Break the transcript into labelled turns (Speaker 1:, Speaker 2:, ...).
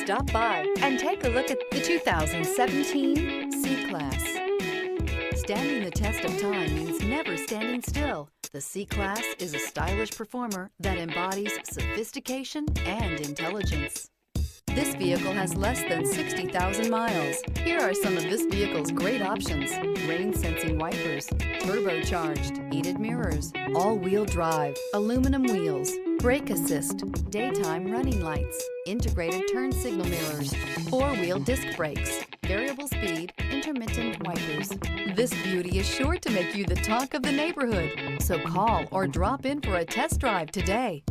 Speaker 1: Stop by and take a look at the 2017 C-Class. Standing the test of time means never standing still. The C-Class is a stylish performer that embodies sophistication and intelligence. This vehicle has less than 60,000 miles. Here are some of this vehicle's great options: rain-sensing wipers, turbocharged, heated mirrors, all-wheel drive, aluminum wheels, brake assist, daytime running lights, integrated turn signal mirrors, four-wheel disc brakes, variable speed, intermittent wipers. This beauty is sure to make you the talk of the neighborhood. So call or drop in for a test drive today.